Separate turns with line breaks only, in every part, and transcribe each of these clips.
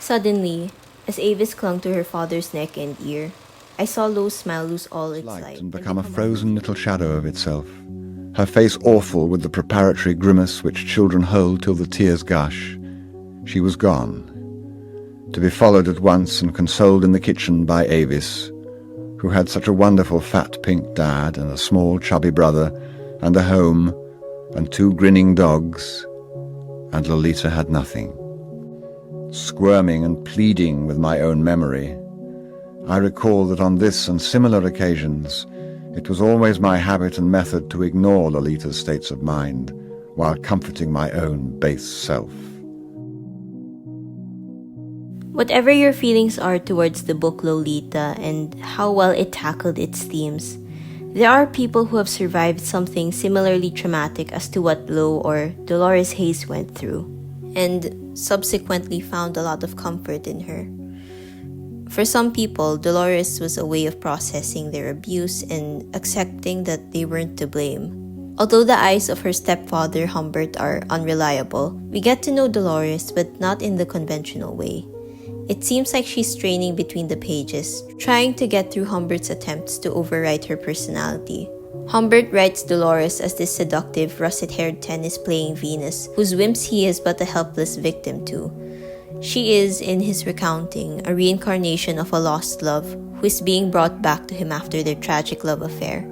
Suddenly, as Avis clung to her father's neck and ear, I saw Lo's smile lose all its light
and become a frozen little shadow of itself, her face awful with the preparatory grimace which children hold till the tears gush. She was gone, to be followed at once and consoled in the kitchen by Avis, who had such a wonderful fat pink dad and a small chubby brother and a home and 2 grinning dogs, and Lolita had nothing. Squirming and pleading with my own memory, I recall that on this and similar occasions it was always my habit and method to ignore Lolita's states of mind while comforting my own base self.
Whatever your feelings are towards the book Lolita and how well it tackled its themes, there are people who have survived something similarly traumatic as to what Lo or Dolores Hayes went through, and subsequently found a lot of comfort in her. For some people, Dolores was a way of processing their abuse and accepting that they weren't to blame. Although the eyes of her stepfather Humbert are unreliable, we get to know Dolores, but not in the conventional way. It seems like she's straining between the pages, trying to get through Humbert's attempts to overwrite her personality. Humbert writes Dolores as this seductive, russet-haired tennis-playing Venus, whose whims he is but a helpless victim to. She is, in his recounting, a reincarnation of a lost love who is being brought back to him after their tragic love affair.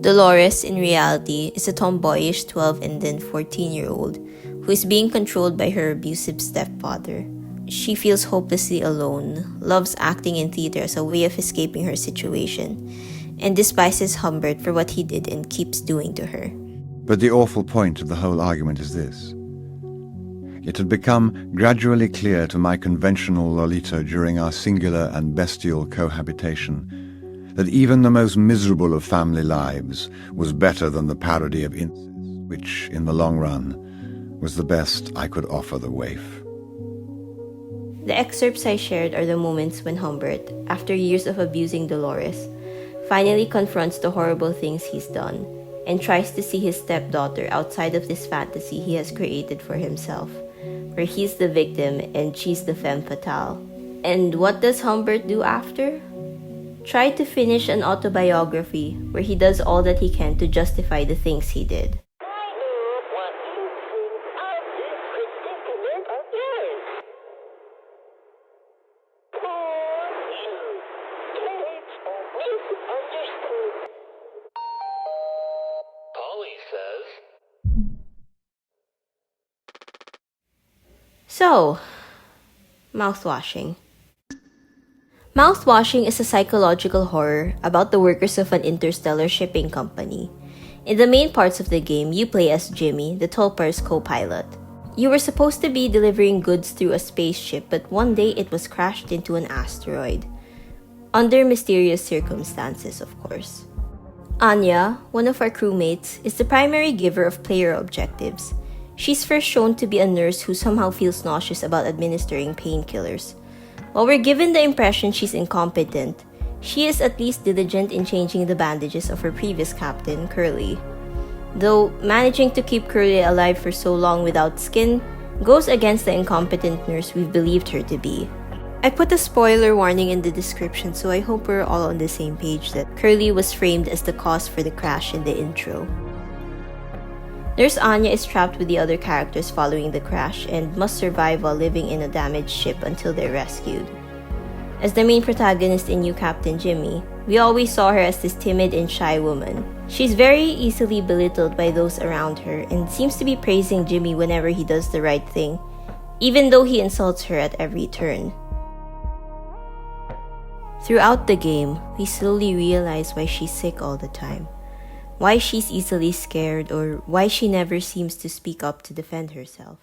Dolores, in reality, is a tomboyish 12 and then 14-year-old who is being controlled by her abusive stepfather. She feels hopelessly alone, loves acting in theater as a way of escaping her situation, and despises Humbert for what he did and keeps doing to her.
But the awful point of the whole argument is this. It had become gradually clear to my conventional Lolita during our singular and bestial cohabitation that even the most miserable of family lives was better than the parody of incest, which, in the long run, was the best I could offer the waif.
The excerpts I shared are the moments when Humbert, after years of abusing Dolores, finally confronts the horrible things he's done and tries to see his stepdaughter outside of this fantasy he has created for himself, where he's the victim and she's the femme fatale. And what does Humbert do after? Try to finish an autobiography where he does all that he can to justify the things he did. So, mouthwashing. Mouthwashing is a psychological horror about the workers of an interstellar shipping company. In the main parts of the game, you play as Jimmy, the Tulpar's co-pilot. You were supposed to be delivering goods through a spaceship, but one day it was crashed into an asteroid. Under mysterious circumstances, of course. Anya, one of our crewmates, is the primary giver of player objectives. She's first shown to be a nurse who somehow feels nauseous about administering painkillers. While we're given the impression she's incompetent, she is at least diligent in changing the bandages of her previous captain, Curly. Though managing to keep Curly alive for so long without skin goes against the incompetent nurse we've believed her to be. I put a spoiler warning in the description, so I hope we're all on the same page that Curly was framed as the cause for the crash in the intro. Nurse Anya is trapped with the other characters following the crash and must survive while living in a damaged ship until they're rescued. As the main protagonist in New Captain Jimmy, we always saw her as this timid and shy woman. She's very easily belittled by those around her and seems to be praising Jimmy whenever he does the right thing, even though he insults her at every turn. Throughout the game, we slowly realize why she's sick all the time, why she's easily scared, or why she never seems to speak up to defend herself.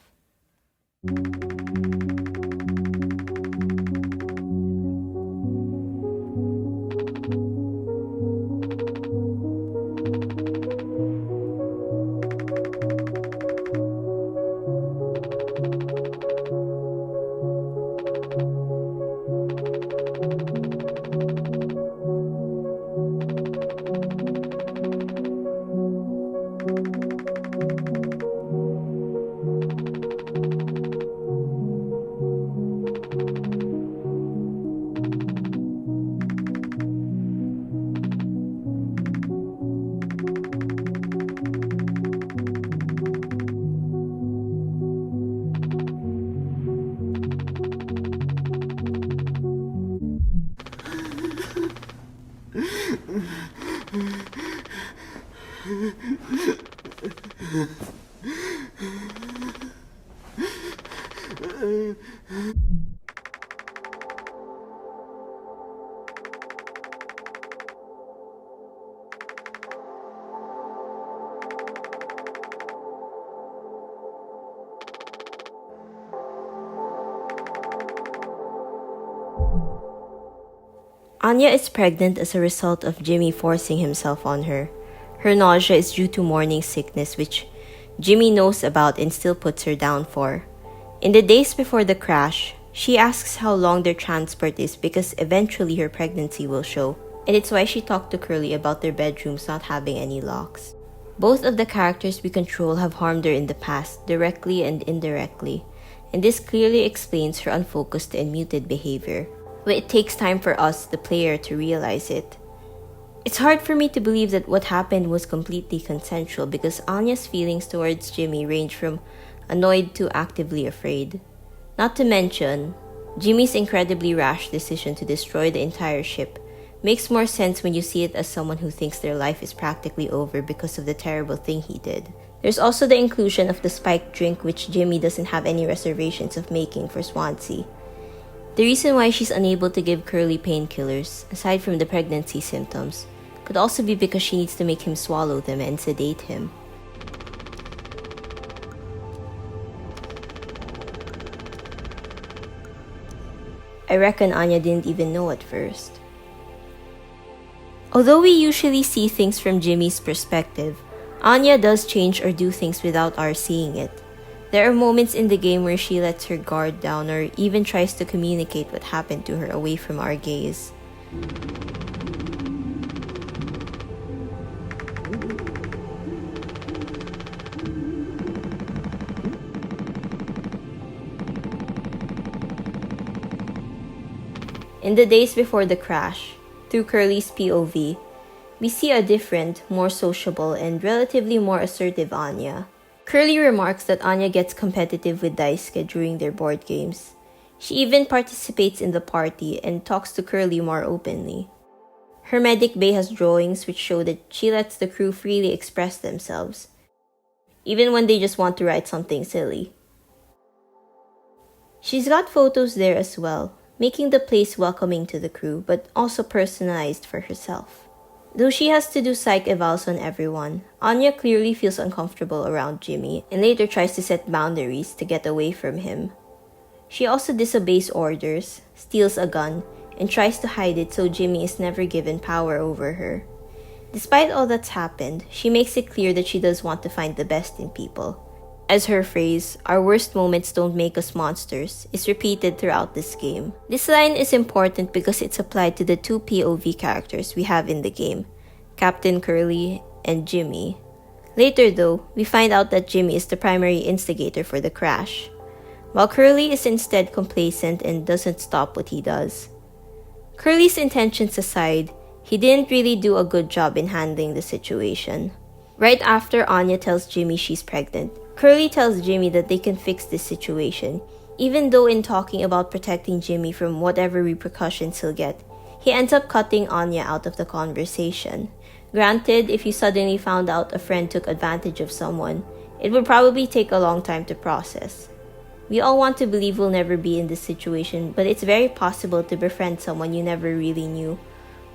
Anya is pregnant as a result of Jimmy forcing himself on her. Her nausea is due to morning sickness, which Jimmy knows about and still puts her down for. In the days before the crash, she asks how long their transport is because eventually her pregnancy will show, and it's why she talked to Curly about their bedrooms not having any locks. Both of the characters we control have harmed her in the past, directly and indirectly, and this clearly explains her unfocused and muted behavior. But it takes time for us, the player, to realize it. It's hard for me to believe that what happened was completely consensual because Anya's feelings towards Jimmy range from annoyed to actively afraid. Not to mention, Jimmy's incredibly rash decision to destroy the entire ship makes more sense when you see it as someone who thinks their life is practically over because of the terrible thing he did. There's also the inclusion of the spiked drink, which Jimmy doesn't have any reservations of making for Swansea. The reason why she's unable to give Curly painkillers, aside from the pregnancy symptoms, could also be because she needs to make him swallow them and sedate him. I reckon Anya didn't even know at first. Although we usually see things from Jimmy's perspective, Anya does change or do things without our seeing it. There are moments in the game where she lets her guard down or even tries to communicate what happened to her away from our gaze. In the days before the crash, through Curly's POV, we see a different, more sociable, and relatively more assertive Anya. Curly remarks that Anya gets competitive with Daisuke during their board games. She even participates in the party and talks to Curly more openly. Her medic bay has drawings which show that she lets the crew freely express themselves, even when they just want to write something silly. She's got photos there as well, making the place welcoming to the crew, but also personalized for herself. Though she has to do psych evals on everyone, Anya clearly feels uncomfortable around Jimmy and later tries to set boundaries to get away from him. She also disobeys orders, steals a gun, and tries to hide it so Jimmy is never given power over her. Despite all that's happened, she makes it clear that she does want to find the best in people. As her phrase, "Our worst moments don't make us monsters," is repeated throughout this game. This line is important because it's applied to the two POV characters we have in the game, Captain Curly and Jimmy. Later though, we find out that Jimmy is the primary instigator for the crash, while Curly is instead complacent and doesn't stop what he does. Curly's intentions aside, he didn't really do a good job in handling the situation. Right after Anya tells Jimmy she's pregnant, Curly tells Jimmy that they can fix this situation, even though in talking about protecting Jimmy from whatever repercussions he'll get, he ends up cutting Anya out of the conversation. Granted, if you suddenly found out a friend took advantage of someone, it would probably take a long time to process. We all want to believe we'll never be in this situation, but it's very possible to befriend someone you never really knew,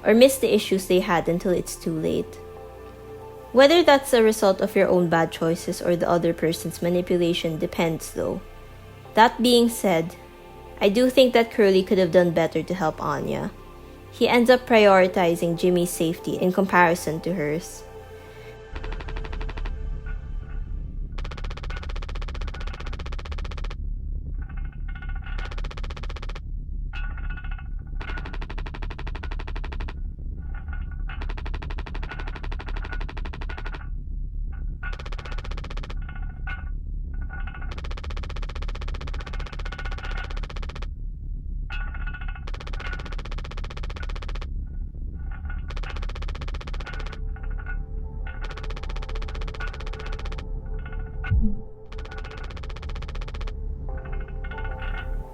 or miss the issues they had until it's too late. Whether that's a result of your own bad choices or the other person's manipulation depends though. That being said, I do think that Curly could have done better to help Anya. He ends up prioritizing Jimmy's safety in comparison to hers.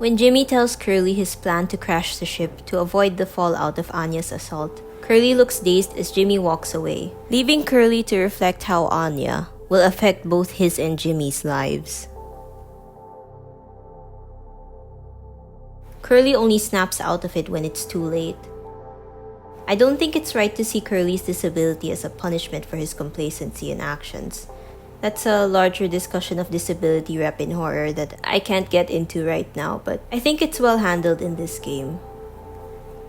When Jimmy tells Curly his plan to crash the ship to avoid the fallout of Anya's assault, Curly looks dazed as Jimmy walks away, leaving Curly to reflect how Anya, will affect both his and Jimmy's lives. Curly only snaps out of it when it's too late. I don't think it's right to see Curly's disability as a punishment for his complacency and actions. That's a larger discussion of disability rep in horror that I can't get into right now, but I think it's well handled in this game.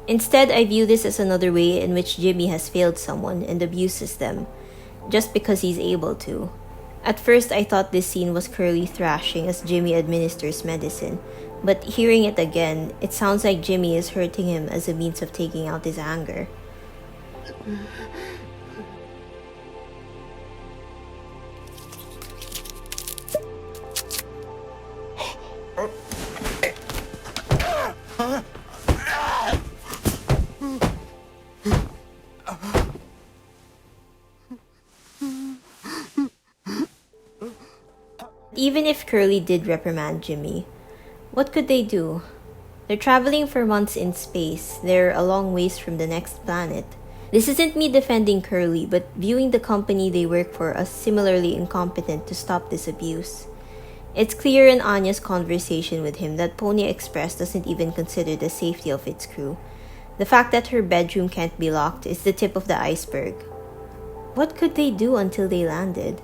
Instead, I view this as another way in which Jimmy has failed someone and abuses them, just because he's able to. At first, I thought this scene was Curly thrashing as Jimmy administers medicine, but hearing it again, it sounds like Jimmy is hurting him as a means of taking out his anger. Even if Curly did reprimand Jimmy, what could they do? They're traveling for months in space. They're a long ways from the next planet. This isn't me defending Curly, but viewing the company they work for as similarly incompetent to stop this abuse. It's clear in Anya's conversation with him that Pony Express doesn't even consider the safety of its crew. The fact that her bedroom can't be locked is the tip of the iceberg. What could they do until they landed?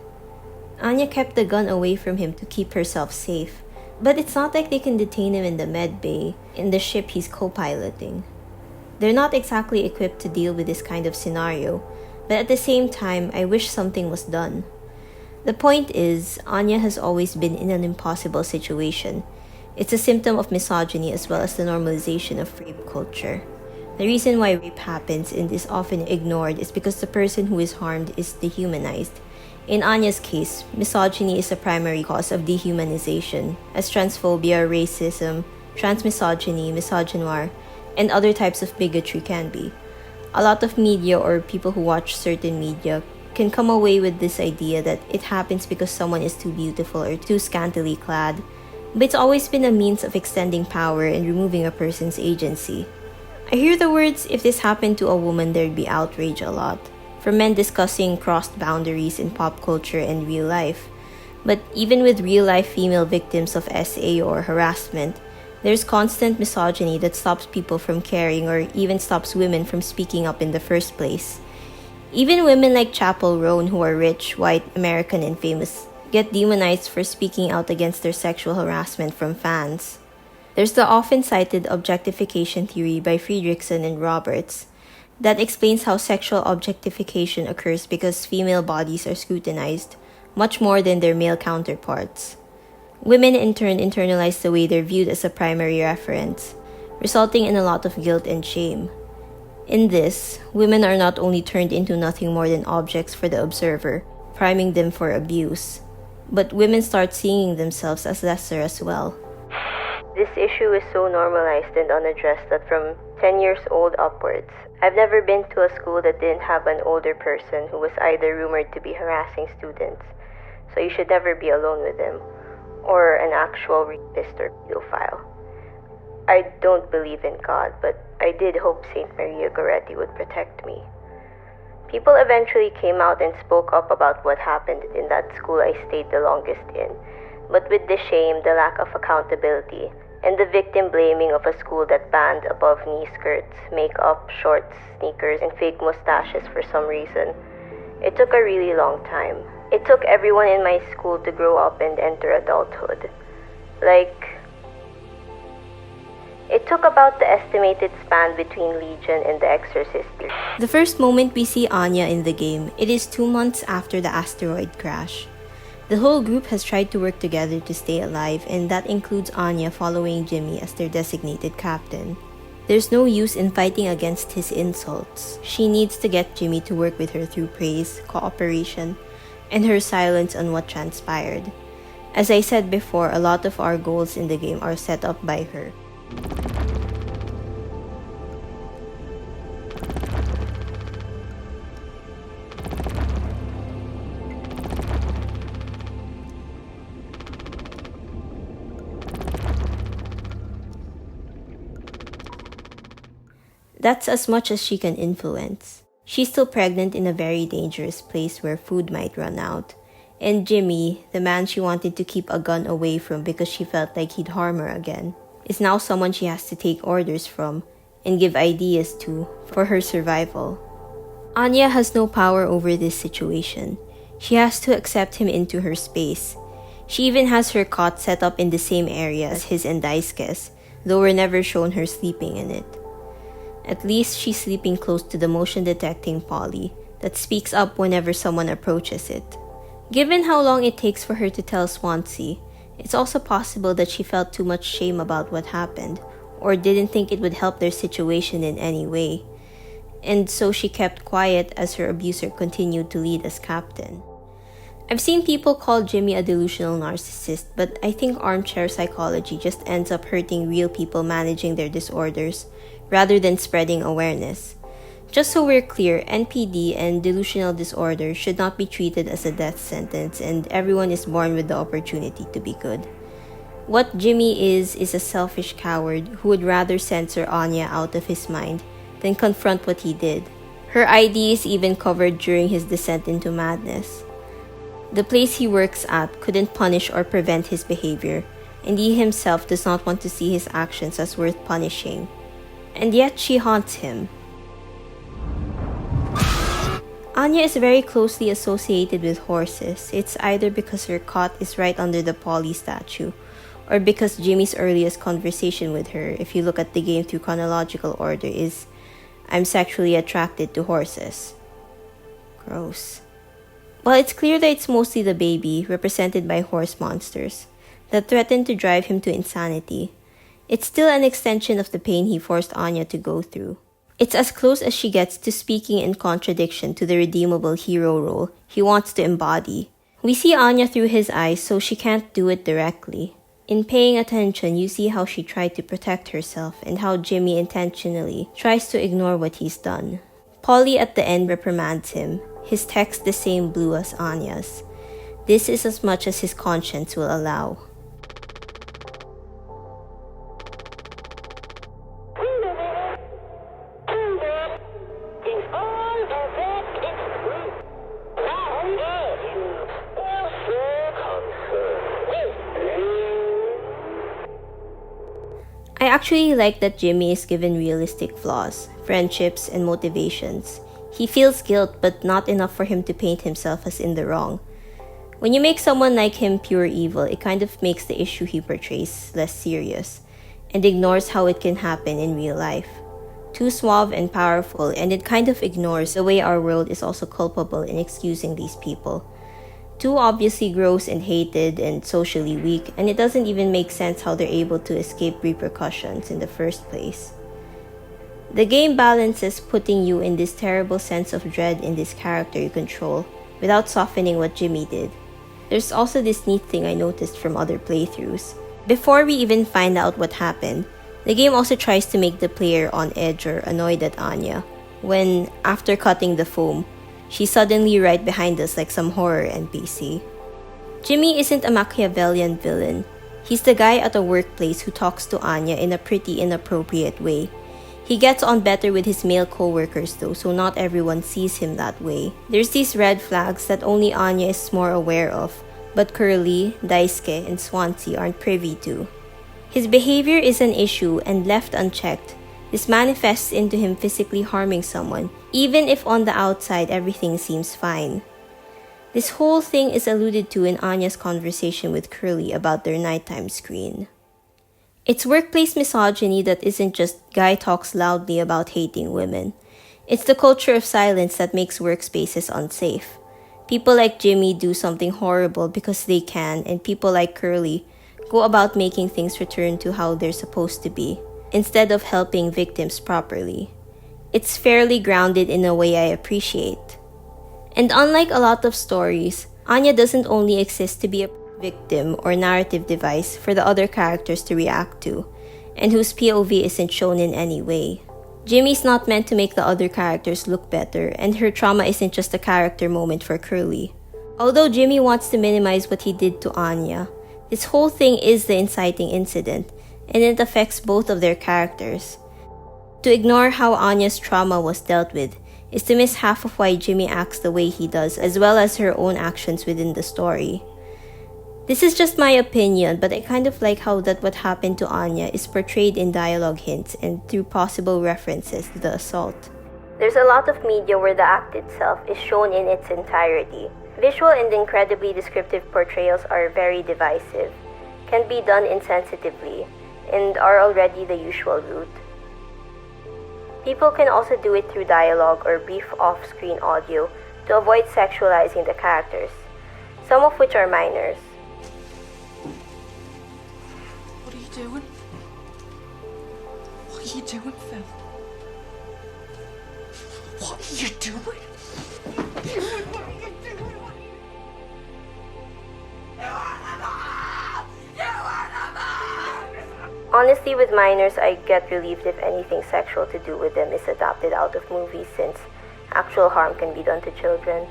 Anya kept the gun away from him to keep herself safe, but it's not like they can detain him in the med bay in the ship he's co-piloting. They're not exactly equipped to deal with this kind of scenario, but at the same time, I wish something was done. The point is, Anya has always been in an impossible situation. It's a symptom of misogyny as well as the normalization of rape culture. The reason why rape happens and is often ignored is because the person who is harmed is dehumanized. In Anya's case, misogyny is a primary cause of dehumanization, as transphobia, racism, transmisogyny, misogynoir, and other types of bigotry can be. A lot of media or people who watch certain media can come away with this idea that it happens because someone is too beautiful or too scantily clad, but it's always been a means of extending power and removing a person's agency. I hear the words, if this happened to a woman, there'd be outrage a lot, from men discussing crossed boundaries in pop culture and real life. But even with real-life female victims of SA or harassment, there's constant misogyny that stops people from caring or even stops women from speaking up in the first place. Even women like Chapel Roan, who are rich, white, American, and famous, get demonized for speaking out against their sexual harassment from fans. There's the often cited objectification theory by Friedrichsen and Roberts that explains how sexual objectification occurs because female bodies are scrutinized much more than their male counterparts. Women in turn internalize the way they're viewed as a primary reference, resulting in a lot of guilt and shame. In this, women are not only turned into nothing more than objects for the observer, priming them for abuse, but women start seeing themselves as lesser as well. This issue is so normalized and unaddressed that from 10 years old upwards, I've never been to a school that didn't have an older person who was either rumored to be harassing students, so you should never be alone with him, or an actual rapist or pedophile. I don't believe in God, but I did hope St. Maria Goretti would protect me. People eventually came out and spoke up about what happened in that school I stayed the longest in, but with the shame, the lack of accountability, and the victim blaming of a school that banned above-knee skirts, makeup, shorts, sneakers, and fake mustaches for some reason, it took a really long time. It took everyone in my school to grow up and enter adulthood. It took about the estimated span between Legion and The Exorcist. The first moment we see Anya in the game, it is 2 months after the asteroid crash. The whole group has tried to work together to stay alive, and that includes Anya following Jimmy as their designated captain. There's no use in fighting against his insults. She needs to get Jimmy to work with her through praise, cooperation, and her silence on what transpired. As I said before, a lot of our goals in the game are set up by her. That's as much as she can influence. She's still pregnant in a very dangerous place where food might run out, And Jimmy, the man she wanted to keep a gun away from because she felt like he'd harm her again, is now someone she has to take orders from and give ideas to for her survival. Anya has no power over this situation. She has to accept him into her space. She even has her cot set up in the same area as his and Daisuke's, though we're never shown her sleeping in it. At least she's sleeping close to the motion detecting poly that speaks up whenever someone approaches it. Given how long it takes for her to tell Swansea, it's also possible that she felt too much shame about what happened, or didn't think it would help their situation in any way, and so she kept quiet as her abuser continued to lead as captain. I've seen people call Jimmy a delusional narcissist, but I think armchair psychology just ends up hurting real people managing their disorders, rather than spreading awareness. Just so we're clear, NPD and delusional disorder should not be treated as a death sentence, and everyone is born with the opportunity to be good. What Jimmy is a selfish coward who would rather censor Anya out of his mind than confront what he did. Her ID is even covered during his descent into madness. The place he works at couldn't punish or prevent his behavior, and he himself does not want to see his actions as worth punishing. And yet she haunts him. Anya is very closely associated with horses. It's either because her cot is right under the Polly statue, or because Jimmy's earliest conversation with her, if you look at the game through chronological order, is, "I'm sexually attracted to horses." Gross. While it's clear that it's mostly the baby, represented by horse monsters, that threatened to drive him to insanity, it's still an extension of the pain he forced Anya to go through. It's as close as she gets to speaking in contradiction to the redeemable hero role he wants to embody. We see Anya through his eyes, so she can't do it directly. In paying attention, you see how she tried to protect herself and how Jimmy intentionally tries to ignore what he's done. Polly at the end reprimands him, his text the same blue as Anya's. This is as much as his conscience will allow. I actually like that Jimmy is given realistic flaws, friendships, and motivations. He feels guilt, but not enough for him to paint himself as in the wrong. When you make someone like him pure evil, it kind of makes the issue he portrays less serious, and ignores how it can happen in real life. Too suave and powerful, and it kind of ignores the way our world is also culpable in excusing these people. Too obviously gross and hated and socially weak, and it doesn't even make sense how they're able to escape repercussions in the first place. The game balances putting you in this terrible sense of dread in this character you control, without softening what Jimmy did. There's also this neat thing I noticed from other playthroughs. Before we even find out what happened, the game also tries to make the player on edge or annoyed at Anya, when, after cutting the foam, she's suddenly right behind us like some horror NPC. Jimmy isn't a Machiavellian villain. He's the guy at a workplace who talks to Anya in a pretty inappropriate way. He gets on better with his male co-workers though, so not everyone sees him that way. There's these red flags that only Anya is more aware of, but Curly, Daisuke, and Swansea aren't privy to. His behavior is an issue, and left unchecked, this manifests into him physically harming someone, even if on the outside everything seems fine. This whole thing is alluded to in Anya's conversation with Curly about their nighttime screen. It's workplace misogyny that isn't just guy talks loudly about hating women. It's the culture of silence that makes workspaces unsafe. People like Jimmy do something horrible because they can, and people like Curly go about making things return to how they're supposed to be, instead of helping victims properly. It's fairly grounded in a way I appreciate. And unlike a lot of stories, Anya doesn't only exist to be a victim or narrative device for the other characters to react to, and whose POV isn't shown in any way. Jimmy's not meant to make the other characters look better, and her trauma isn't just a character moment for Curly. Although Jimmy wants to minimize what he did to Anya, this whole thing is the inciting incident, and it affects both of their characters. To ignore how Anya's trauma was dealt with is to miss half of why Jimmy acts the way he does, as well as her own actions within the story. This is just my opinion, but I kind of like how that what happened to Anya is portrayed in dialogue hints and through possible references to the assault. There's a lot of media where the act itself is shown in its entirety. Visual and incredibly descriptive portrayals are very divisive, can be done insensitively, and are already the usual route. People can also do it through dialogue or brief off-screen audio to avoid sexualizing the characters, some of which are minors.
What are you doing? What are you doing, Phil? What are you doing?
Honestly, with minors, I get relieved if anything sexual to do with them is adapted out of movies, since actual harm can be done to children.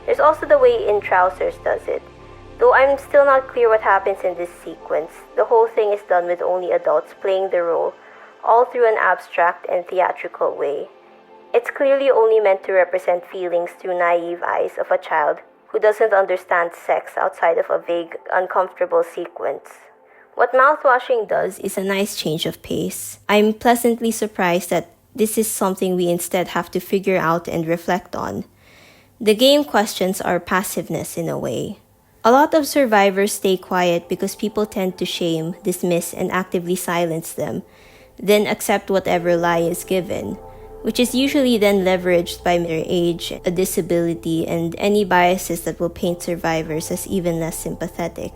There's also the way In Trousers does it. Though I'm still not clear what happens in this sequence, the whole thing is done with only adults playing the role, all through an abstract and theatrical way. It's clearly only meant to represent feelings through naive eyes of a child who doesn't understand sex outside of a vague, uncomfortable sequence. What Mouthwashing does is a nice change of pace. I'm pleasantly surprised that this is something we instead have to figure out and reflect on. The game questions our passiveness in a way. A lot of survivors stay quiet because people tend to shame, dismiss, and actively silence them, then accept whatever lie is given, which is usually then leveraged by their age, a disability, and any biases that will paint survivors as even less sympathetic.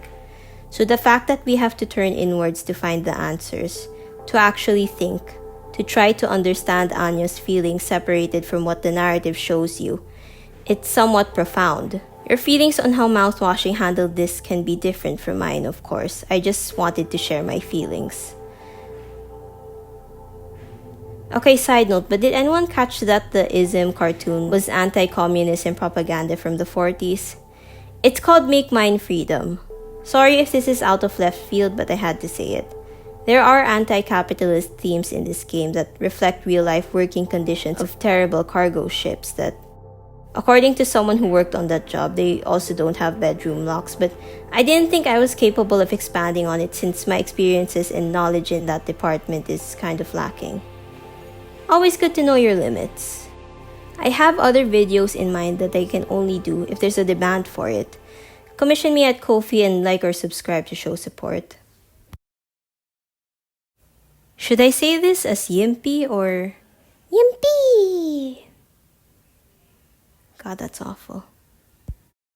So the fact that we have to turn inwards to find the answers, to actually think, to try to understand Anya's feelings separated from what the narrative shows you, it's somewhat profound. Your feelings on how Mouthwashing handled this can be different from mine, of course. I just wanted to share my feelings. Okay, side note, but did anyone catch that the ISM cartoon was anti-communist and propaganda from the 40s? It's called Make Mine Freedom. Sorry if this is out of left field, but I had to say it. There are anti-capitalist themes in this game that reflect real-life working conditions of terrible cargo ships that, according to someone who worked on that job, they also don't have bedroom locks, but I didn't think I was capable of expanding on it since my experiences and knowledge in that department is kind of lacking. Always good to know your limits. I have other videos in mind that I can only do if there's a demand for it. Commission me at Ko-fi and like or subscribe to show support. Should I say this as Yimpy or Yimpy? God, that's awful.